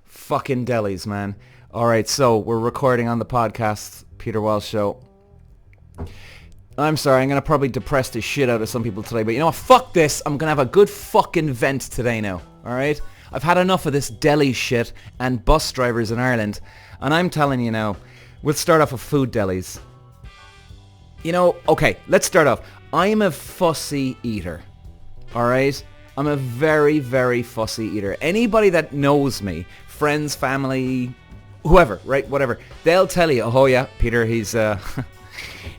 Fucking Delis, man. Alright, so we're recording on the podcast, Peter Walsh Show. I'm sorry, I'm going to probably depress the shit out of some people today, but you know what? Fuck this. I'm going to have a good fucking vent today now, alright? I've had enough of this deli shit and bus drivers in Ireland, and I'm telling you now, we'll start off with food delis. You know, okay, let's start off. I'm a fussy eater, alright? I'm a very, very fussy eater. Anybody that knows me, friends, family, whoever, right, whatever, they'll tell you, oh yeah, Peter, he's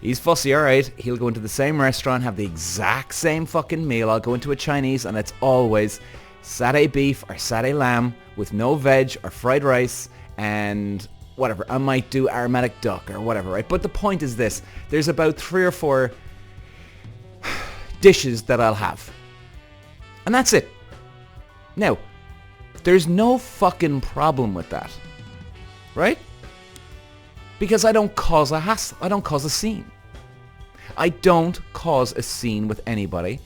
he's fussy, alright. He'll go into the same restaurant, have the exact same fucking meal. I'll go into a Chinese and it's always satay beef or satay lamb with no veg or fried rice and whatever. I might do aromatic duck or whatever, right? But the point is this. There's about 3 or 4 dishes that I'll have. And that's it. Now, there's no fucking problem with that. Right? Because I don't cause a hassle. I don't cause a scene. I don't cause a scene with anybody.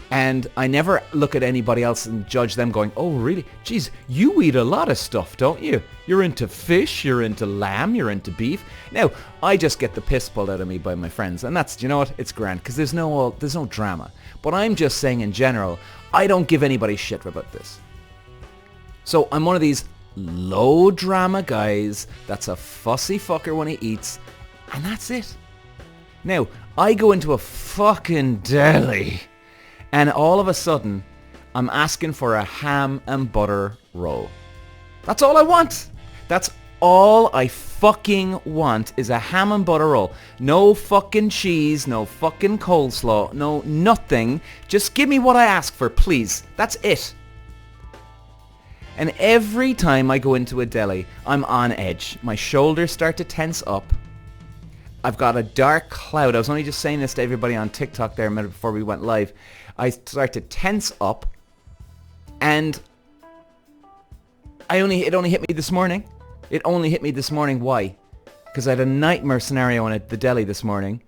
And I never look at anybody else and judge them going, oh really? Jeez, you eat a lot of stuff, don't you? You're into fish, you're into lamb, you're into beef. Now, I just get the piss pulled out of me by my friends. And that's, you know what? It's grand. Because there's no drama. But I'm just saying in general, I don't give anybody shit about this. So I'm one of these low drama guys that's a fussy fucker when he eats, and that's it. Now, I go into a fucking deli, and all of a sudden, I'm asking for a ham and butter roll. That's all I want. That's all I fucking want is a ham and butter roll. No fucking cheese, no fucking coleslaw, no nothing. Just give me what I ask for, please. That's it. And every time I go into a deli, I'm on edge. My shoulders start to tense up. I've got a dark cloud. I was only just saying this to everybody on TikTok there a minute before we went live. I start to tense up. And it only hit me this morning. It only hit me this morning. Why? Because I had a nightmare scenario at the deli this morning.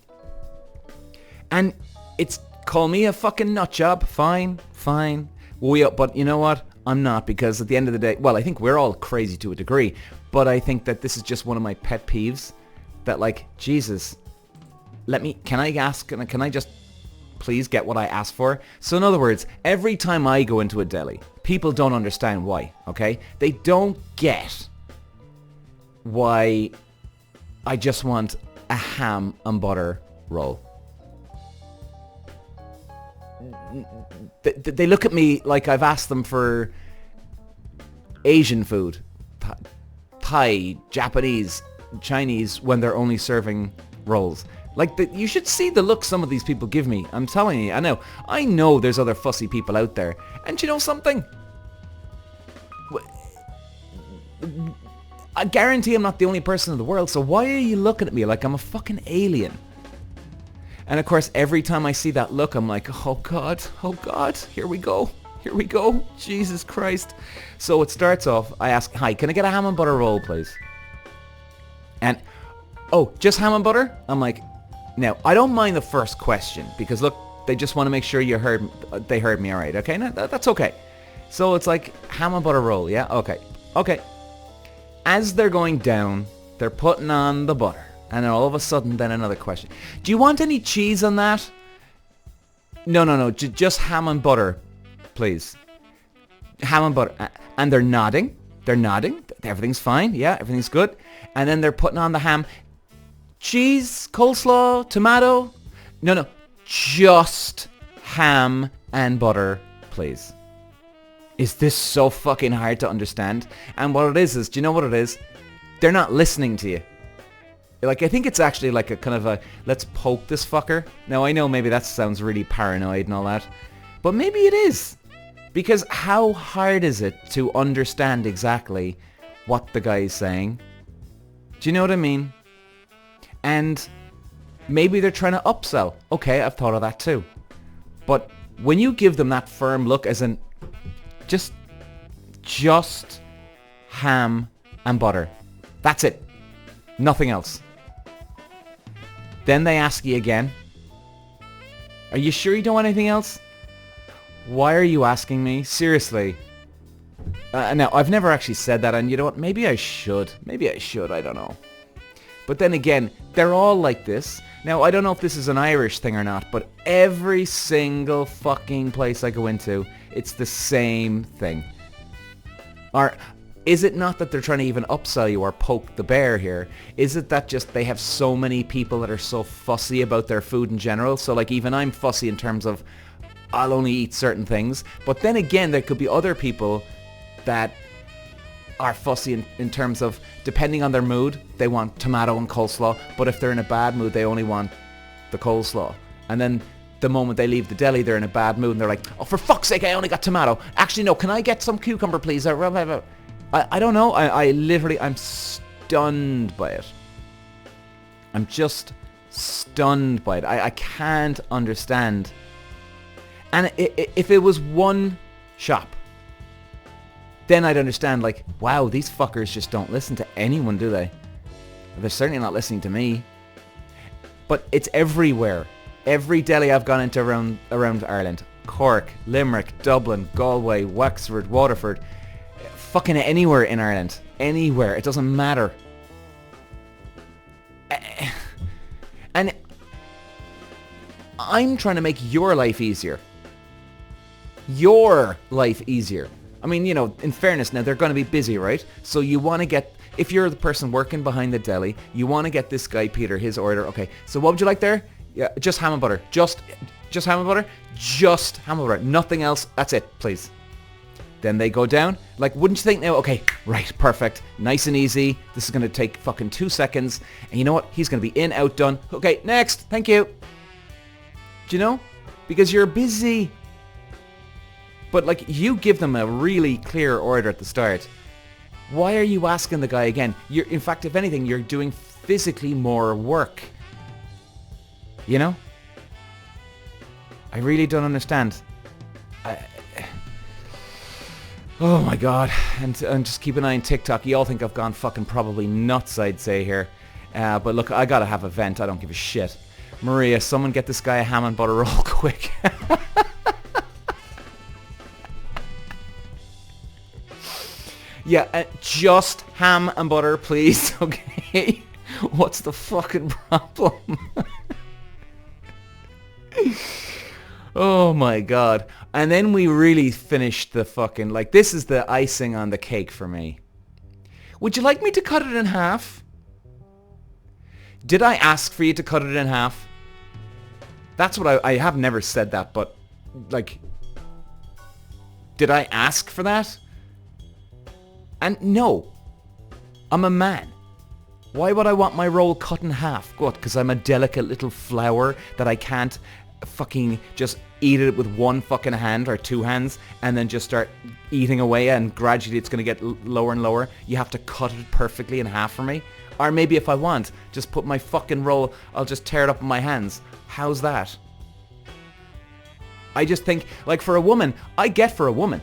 And it's, call me a fucking nut job. Fine. But you know what? I'm not, because at the end of the day, well, I think we're all crazy to a degree, but I think that this is just one of my pet peeves that, like, Jesus, can I just please get what I asked for? So in other words, every time I go into a deli, people don't understand why, okay? They don't get why I just want a ham and butter roll. They look at me like I've asked them for Asian food, Thai, Japanese, Chinese, when they're only serving rolls. Like, you should see the look some of these people give me. I'm telling you, I know there's other fussy people out there. And you know something? I guarantee I'm not the only person in the world, so why are you looking at me like I'm a fucking alien? And of course, every time I see that look, I'm like, oh God, here we go, Jesus Christ. So it starts off, I ask, hi, can I get a ham and butter roll, please? And, oh, just ham and butter? I'm like, now, I don't mind the first question, because look, they just want to make sure they heard me all right, okay? No, that's okay. So it's like, ham and butter roll, yeah? Okay. As they're going down, they're putting on the butter. And then all of a sudden, then another question. Do you want any cheese on that? No. Just ham and butter, please. Ham and butter. And they're nodding. Everything's fine. Yeah, everything's good. And then they're putting on the ham. Cheese, coleslaw, tomato. No. Just ham and butter, please. Is this so fucking hard to understand? And what it is, do you know what it is? They're not listening to you. Like, I think it's actually like a kind of a, let's poke this fucker. Now, I know maybe that sounds really paranoid and all that, but maybe it is. Because how hard is it to understand exactly what the guy is saying? Do you know what I mean? And maybe they're trying to upsell. Okay, I've thought of that too. But when you give them that firm look as in, just ham and butter. That's it. Nothing else. Then they ask you again, are you sure you don't want anything else? Why are you asking me? Seriously. Now, I've never actually said that, and you know what? Maybe I should. I don't know. But then again, they're all like this. Now, I don't know if this is an Irish thing or not, but every single fucking place I go into, it's the same thing. Or is it not that they're trying to even upsell you or poke the bear here? Is it that just they have so many people that are so fussy about their food in general? So like even I'm fussy in terms of I'll only eat certain things. But then again, there could be other people that are fussy in terms of, depending on their mood, they want tomato and coleslaw, but if they're in a bad mood, they only want the coleslaw. And then the moment they leave the deli, they're in a bad mood and they're like, oh, for fuck's sake, I only got tomato. Actually, no, can I get some cucumber, please? I don't know. I literally, I'm stunned by it. I'm just stunned by it. I can't understand. And if it was one shop, then I'd understand, like, wow, these fuckers just don't listen to anyone, do they? They're certainly not listening to me. But it's everywhere. Every deli I've gone into around Ireland. Cork, Limerick, Dublin, Galway, Wexford, Waterford. Fucking anywhere in Ireland. Anywhere. It doesn't matter. And I'm trying to make your life easier. Your life easier. I mean, you know, in fairness, now they're going to be busy, right? So you want to get, if you're the person working behind the deli, you want to get this guy, Peter, his order. Okay, so what would you like there? Yeah, just ham and butter. Just ham and butter? Just ham and butter. Nothing else. That's it, please. Then they go down. Like, wouldn't you think now, okay, right, perfect. Nice and easy. This is going to take fucking 2 seconds. And you know what? He's going to be in, out, done. Okay, next. Thank you. Do you know? Because you're busy. But like, you give them a really clear order at the start. Why are you asking the guy again? In fact, if anything, you're doing physically more work. You know? I really don't understand. Oh my god. And just keep an eye on TikTok. You all think I've gone fucking probably nuts, I'd say here. But look, I gotta have a vent. I don't give a shit. Maria, someone get this guy a ham and butter roll quick. Yeah, just ham and butter, please, okay? What's the fucking problem? Oh my god. And then we really finished the fucking, like, this is the icing on the cake for me. Would you like me to cut it in half? Did I ask for you to cut it in half? That's what I have never said that, but, like, did I ask for that? And no, I'm a man. Why would I want my roll cut in half? What, because I'm a delicate little flower that I can't fucking just eat it with one fucking hand or two hands and then just start eating away and gradually it's going to get lower and lower? You have to cut it perfectly in half for me? Or maybe if I want, just put my fucking roll, I'll just tear it up in my hands. How's that? I just think, like, for a woman, I get for a woman.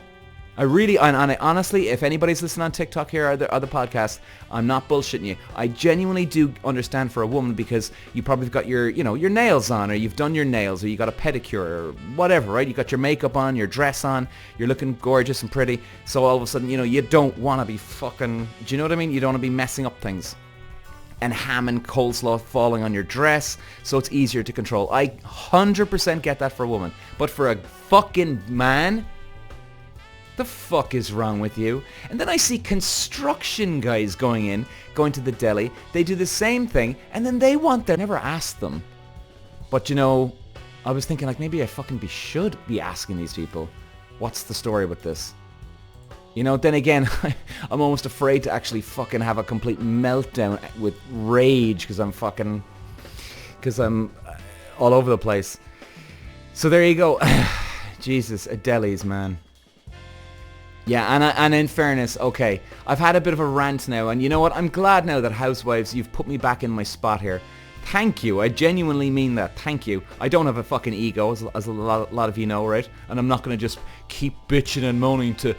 I really, and honestly, if anybody's listening on TikTok here or the other podcasts, I'm not bullshitting you. I genuinely do understand for a woman because you probably got your, you know, your nails on, or you've done your nails, or you got a pedicure, or whatever, right? You got your makeup on, your dress on, you're looking gorgeous and pretty. So all of a sudden, you know, you don't want to be fucking, do you know what I mean? You don't want to be messing up things. And ham and coleslaw falling on your dress, so it's easier to control. I 100% get that for a woman. But for a fucking man, the fuck is wrong with you? And then I see construction guys going to the deli. They do the same thing, and then they want their... Never asked them. But you know, I was thinking, like, maybe I fucking should be asking these people, what's the story with this? You know, then again, I'm almost afraid to actually fucking have a complete meltdown with rage because I'm all over the place. So there you go. Jesus, a delis, man. Yeah, and in fairness, okay, I've had a bit of a rant now, and you know what? I'm glad now that Housewives, you've put me back in my spot here. Thank you. I genuinely mean that. Thank you. I don't have a fucking ego, as a lot of you know, right? And I'm not going to just keep bitching and moaning to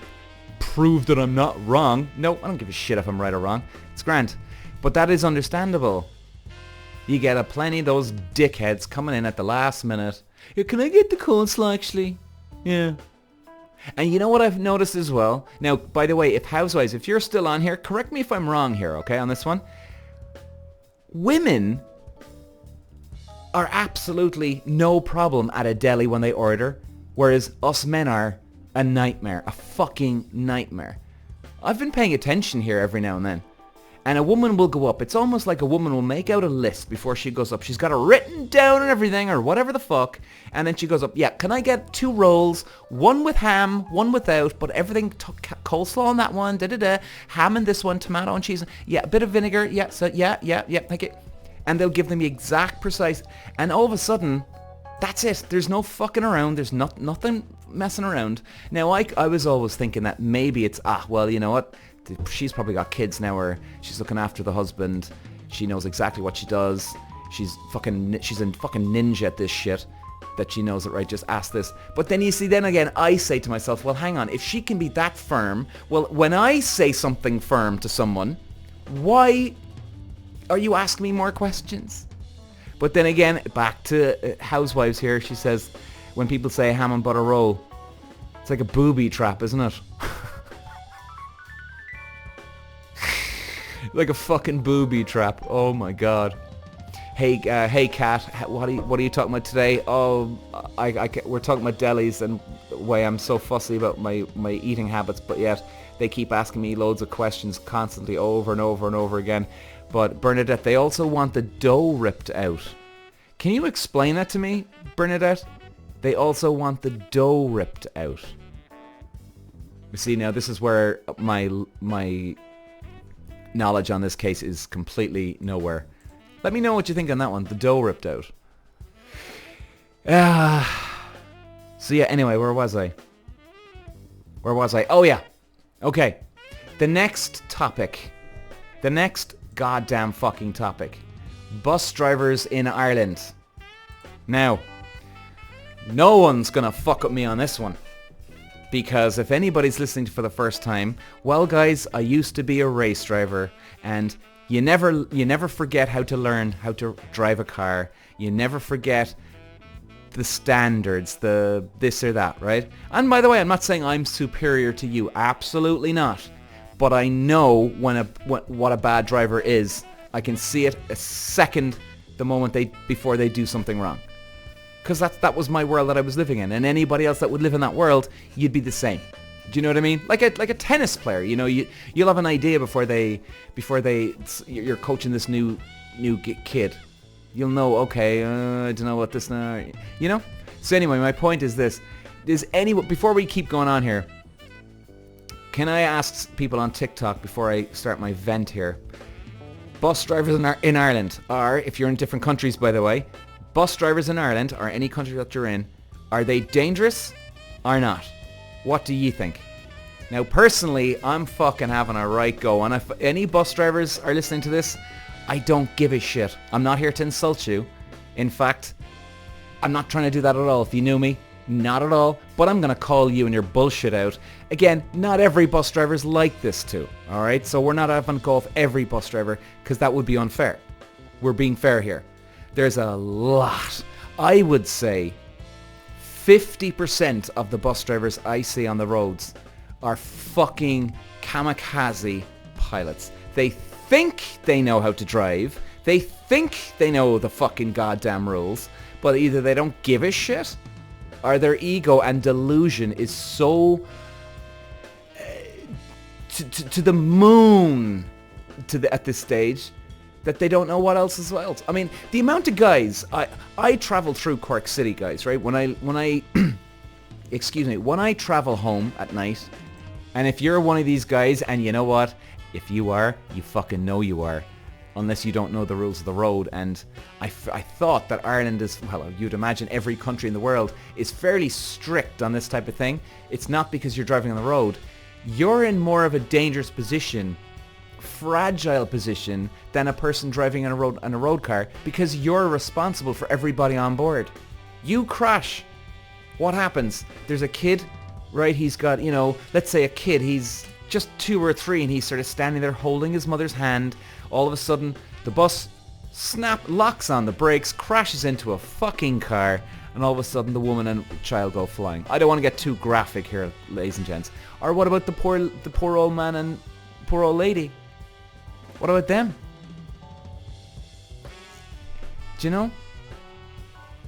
prove that I'm not wrong. No, I don't give a shit if I'm right or wrong. It's grand. But that is understandable. You get a plenty of those dickheads coming in at the last minute. Yeah, can I get the coleslaw, actually? Yeah. And you know what I've noticed as well? Now, by the way, if housewives, if you're still on here, correct me if I'm wrong here, okay, on this one. Women are absolutely no problem at a deli when they order, whereas us men are a nightmare, a fucking nightmare. I've been paying attention here every now and then. And a woman will go up. It's almost like a woman will make out a list before she goes up. She's got it written down and everything or whatever the fuck. And then she goes up. Yeah, can I get 2 rolls? One with ham, one without. But everything, coleslaw on that one. Da-da-da. Ham in this one. Tomato and cheese. Yeah, a bit of vinegar. Yeah, so yeah. Thank you. And they'll give them the exact precise. And all of a sudden, that's it. There's no fucking around. There's nothing messing around. Now, I was always thinking that maybe it's, well, you know what? She's probably got kids now or she's looking after the husband. She knows exactly what she does. She's a fucking ninja at this shit. That she knows it, right? Just ask this. But then you see, then again, I say to myself, well, hang on. If she can be that firm, well, when I say something firm to someone, why are you asking me more questions? But then again, back to housewives here. She says, when people say ham and butter roll, it's like a booby trap, isn't it? Like a fucking booby trap. Oh my god. Hey, Kat, what are you talking about today? Oh, we're talking about delis and why I'm so fussy about my eating habits, but yet they keep asking me loads of questions constantly over and over and over again. But Bernadette, they also want the dough ripped out. Can you explain that to me, Bernadette? They also want the dough ripped out. You see, now this is where my knowledge on this case is completely nowhere. Let me know what you think on that one. The dough ripped out. So yeah, anyway, where was I? Oh yeah. Okay. The next topic. The next goddamn fucking topic. Bus drivers in Ireland. Now, no one's gonna fuck up me on this one. Because if anybody's listening for the first time, well guys, I used to be a race driver and you never forget how to learn how to drive a car. You never forget the standards, the this or that, right? And by the way, I'm not saying I'm superior to you. Absolutely not. But I know what a bad driver is. I can see it a second the moment before they do something wrong. Because that was my world that I was living in, and anybody else that would live in that world, you'd be the same. Do you know what I mean? Like a tennis player, you know, you'll have an idea before you're coaching this new kid. You'll know, okay, I don't know what this now, you know. So anyway, my point is this: before we keep going on here, can I ask people on TikTok before I start my vent here? Bus drivers in Ireland are, if you're in different countries, by the way. Bus drivers in Ireland, or any country that you're in, are they dangerous or not? What do you think? Now, personally, I'm fucking having a right go. And if any bus drivers are listening to this, I don't give a shit. I'm not here to insult you. In fact, I'm not trying to do that at all. If you knew me, not at all. But I'm going to call you and your bullshit out. Again, not every bus driver's like this too. All right? So we're not having to go off every bus driver because that would be unfair. We're being fair here. There's a lot. I would say 50% of the bus drivers I see on the roads are fucking kamikaze pilots. They think they know how to drive. They think they know the fucking goddamn rules. But either they don't give a shit or their ego and delusion is so to the moon at this stage that they don't know what else is else. I mean, the amount of guys I travel through Cork City, guys, right? When I excuse me, when I travel home at night, and if you're one of these guys, and you know what, if you are, you fucking know you are, unless you don't know the rules of the road. And I thought that Ireland is, well, you'd imagine every country in the world is fairly strict on this type of thing. It's not because you're driving on the road. You're in more of a dangerous position, fragile position, than a person driving on a road car, because you're responsible for everybody on board. You crash, what happens? There's a kid, right? He's got, you know, let's say a kid, he's just 2 or 3 and he's sort of standing there holding his mother's hand. All of a sudden the bus locks on the brakes, crashes into a fucking car, and all of a sudden the woman and child go flying. I don't want to get too graphic here, ladies and gents. Or what about the poor old man and poor old lady? What about them? Do you know?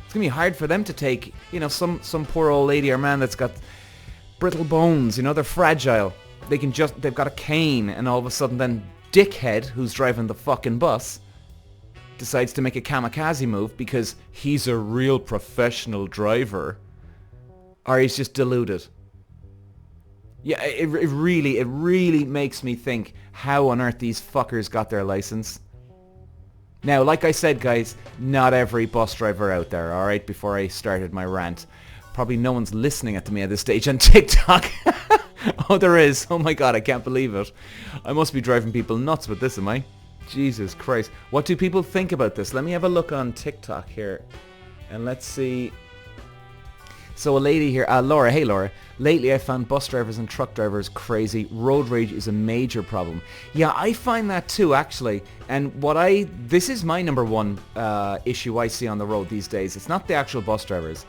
It's going to be hard for them to take, some poor old lady or man that's got brittle bones, they're fragile. They've got a cane, and all of a sudden then dickhead who's driving the fucking bus decides to make a kamikaze move because he's a real professional driver, or he's just deluded. Yeah, it really makes me think how on earth these fuckers got their license. Now, like I said, guys, not every bus driver out there, alright, before I started my rant. Probably no one's listening to me at this stage on TikTok. Oh, there is. Oh my god, I can't believe it. I must be driving people nuts with this, am I? Jesus Christ. What do people think about this? Let me have a look on TikTok here. And let's see. So a lady here, Laura. Hey, Laura. Lately I found bus drivers and truck drivers crazy. Road rage is a major problem. Yeah, I find that too, actually. And this is my number one issue I see on the road these days. It's not the actual bus drivers.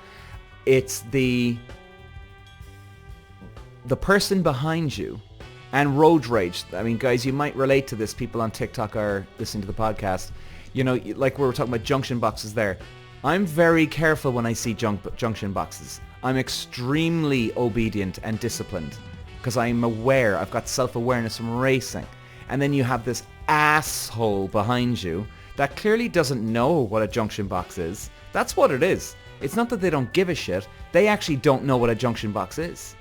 It's the person behind you. And road rage. I mean, guys, you might relate to this. People on TikTok are listening to the podcast. Like we were talking about junction boxes there. I'm very careful when I see junction boxes. I'm extremely obedient and disciplined because I'm aware. I've got self-awareness from racing. And then you have this asshole behind you that clearly doesn't know what a junction box is. That's what it is. It's not that they don't give a shit. They actually don't know what a junction box is.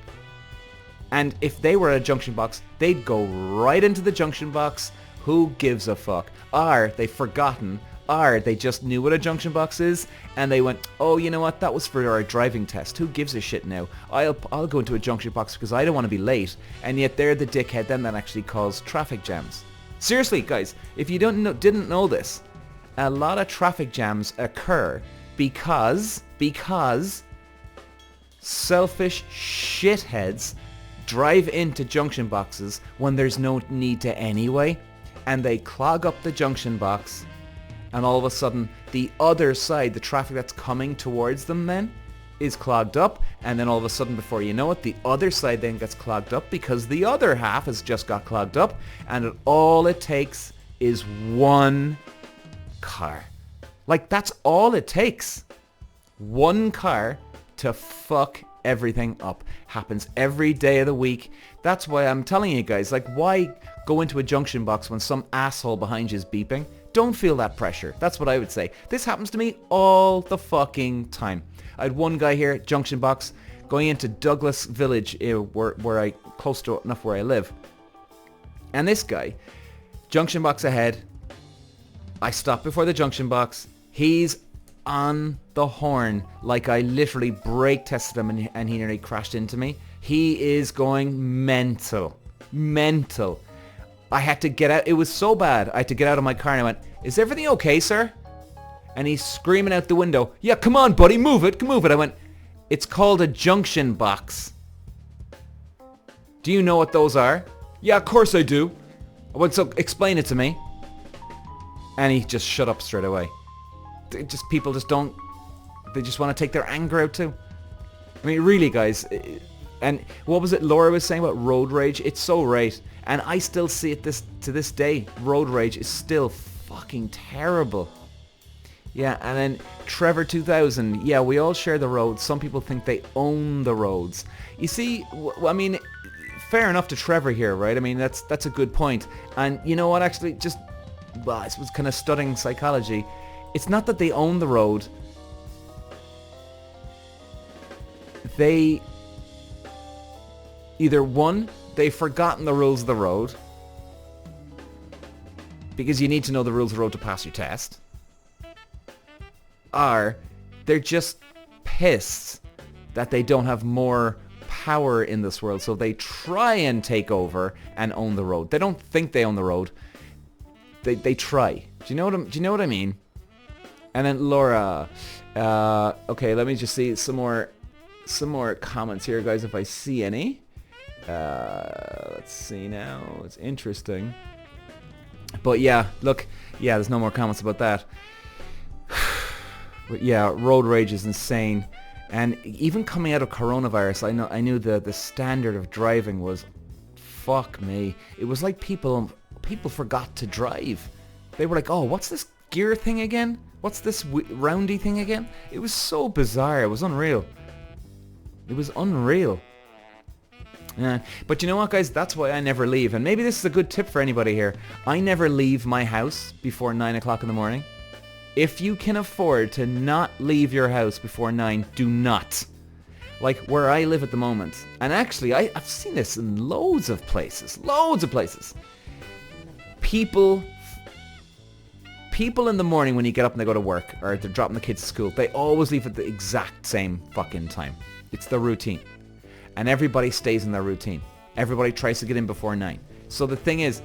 And if they were at a junction box, they'd go right into the junction box. Who gives a fuck? Or they've forgotten. Or they just knew what a junction box is. And they went, oh, you know what? That was for our driving test. Who gives a shit now? I'll go into a junction box because I don't want to be late. And yet they're the dickhead then that actually caused traffic jams. Seriously, guys, if you didn't know this, a lot of traffic jams occur because selfish shitheads drive into junction boxes when there's no need to anyway, and they clog up the junction box, and all of a sudden the other side, the traffic that's coming towards them then, is clogged up, and then all of a sudden before you know it, the other side then gets clogged up because the other half has just got clogged up, and all it takes is one car. Like, that's all it takes. One car to fuck everything up. Happens every day of the week. That's why I'm telling you guys, like, why go into a junction box when some asshole behind you is beeping? Don't feel that pressure. That's what I would say. This happens to me all the fucking time. I had one guy here, junction box, going into Douglas Village, close to enough where I live. And this guy, junction box ahead, I stop before the junction box. He's on the horn like I literally brake tested him and he nearly crashed into me. He is going mental. I had to get out. It was so bad. I had to get out of my car and I went, is everything okay, sir? And he's screaming out the window, yeah, come on, buddy, move it. I went, it's called a junction box. Do you know what those are? Yeah, of course I do. I went, so explain it to me. And he just shut up straight away. People just don't, they just want to take their anger out too. I mean, really, guys. And what was it Laura was saying about road rage? It's so right. And I still see it to this day. Road rage is still fucking terrible. Yeah, and then Trevor 2000. Yeah, we all share the roads. Some people think they own the roads. You see, I mean, fair enough to Trevor here, right? I mean, that's a good point. And you know what, actually, this was kind of studying psychology. It's not that they own the road. They either, one, they've forgotten the rules of the road, because you need to know the rules of the road to pass your test, or they're just pissed that they don't have more power in this world, so they try and take over and own the road. They don't think they own the road. They try. Do you know what I mean? And then Laura, okay, let me just see some more comments here, guys, if I see any. Let's see now. It's interesting. But yeah, look, yeah, there's no more comments about that. But yeah, road rage is insane. And even coming out of coronavirus, I knew the standard of driving was, fuck me. It was like people forgot to drive. They were like, oh, what's this gear thing again? What's this roundy thing again? It was so bizarre. It was unreal. It was unreal. But you know what, guys? That's why I never leave. And maybe this is a good tip for anybody here. I never leave my house before 9 o'clock in the morning. If you can afford to not leave your house before 9, do not. Like where I live at the moment. And actually, I've seen this in loads of places. Loads of places. People in the morning when you get up and they go to work, or they're dropping the kids to school, they always leave at the exact same fucking time. It's their routine. And everybody stays in their routine. Everybody tries to get in before 9. So the thing is,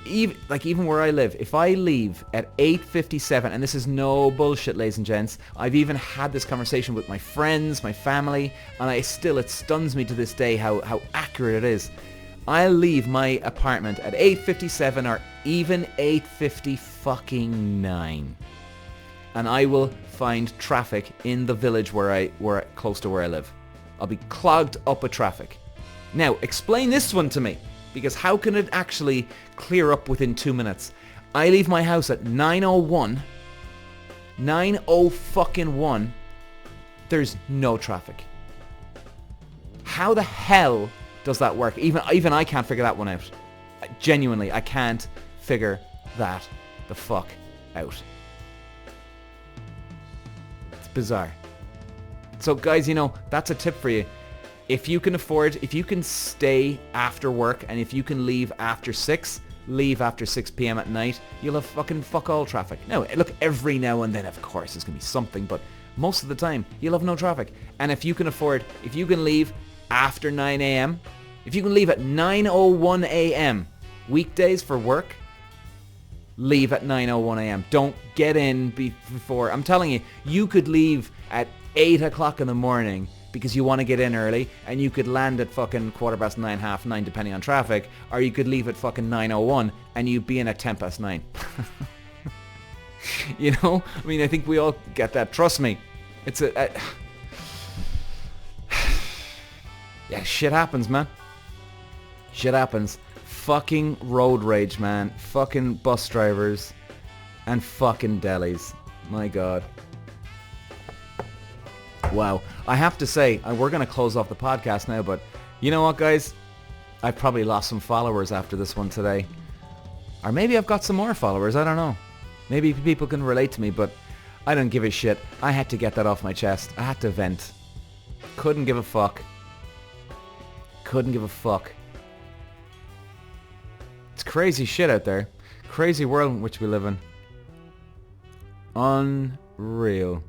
even where I live, if I leave at 8:57, and this is no bullshit, ladies and gents, I've even had this conversation with my friends, my family, and it stuns me to this day how accurate it is. I'll leave my apartment at 8:57 or even 8:59, and I will find traffic in the village close to where I live. I'll be clogged up with traffic. Now, explain this one to me, because how can it actually clear up within 2 minutes? I leave my house at 9:01. 9:01. There's no traffic. How the hell does that work? Even I can't figure that one out. Genuinely, I can't figure that the fuck out. It's bizarre. So guys, that's a tip for you. If you can afford, if you can stay after work, and if you can leave after 6, leave after 6 p.m. at night, you'll have fucking fuck all traffic. No, look, every now and then, of course, there's going to be something, but most of the time, you'll have no traffic. And if you can afford, if you can leave after 9 a.m., if you can leave at 9:01 a.m. weekdays for work, leave at 9:01 a.m. Don't get in before. I'm telling you, you could leave at 8 o'clock in the morning because you want to get in early, and you could land at fucking 9:15, 9:30, depending on traffic, or you could leave at fucking 9:01 and you'd be in at 9:10. I think we all get that. Trust me. It's yeah, shit happens, man. Shit happens. Fucking road rage, man. Fucking bus drivers and fucking delis. My God. Wow. I have to say, we're going to close off the podcast now, but you know what, guys? I've probably lost some followers after this one today. Or maybe I've got some more followers. I don't know. Maybe people can relate to me, but I don't give a shit. I had to get that off my chest. I had to vent. Couldn't give a fuck. Couldn't give a fuck. It's crazy shit out there. Crazy world in which we live in. Unreal.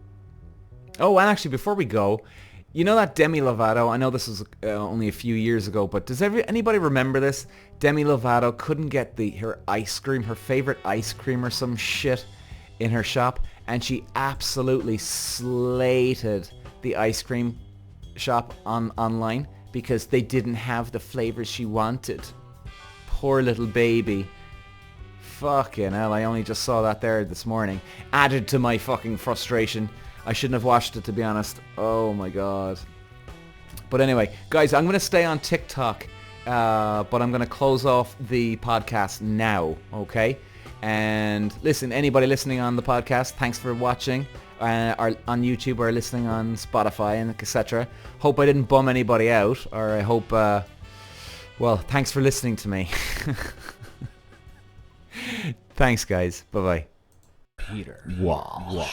Oh, and actually, before we go, you know that Demi Lovato? I know this was only a few years ago, but does anybody remember this? Demi Lovato couldn't get her ice cream, her favorite ice cream or some shit in her shop, and she absolutely slated the ice cream shop online because they didn't have the flavors she wanted. Poor little baby. Fucking hell, I only just saw that there this morning. Added to my fucking frustration. I shouldn't have watched it, to be honest. Oh my God. But anyway, guys, I'm going to stay on TikTok, but I'm going to close off the podcast now, okay? And listen, anybody listening on the podcast, thanks for watching, or on YouTube, or listening on Spotify and etc. Hope I didn't bum anybody out, or I hope, well, thanks for listening to me. Thanks, guys. Bye-bye. Peter. Walsh.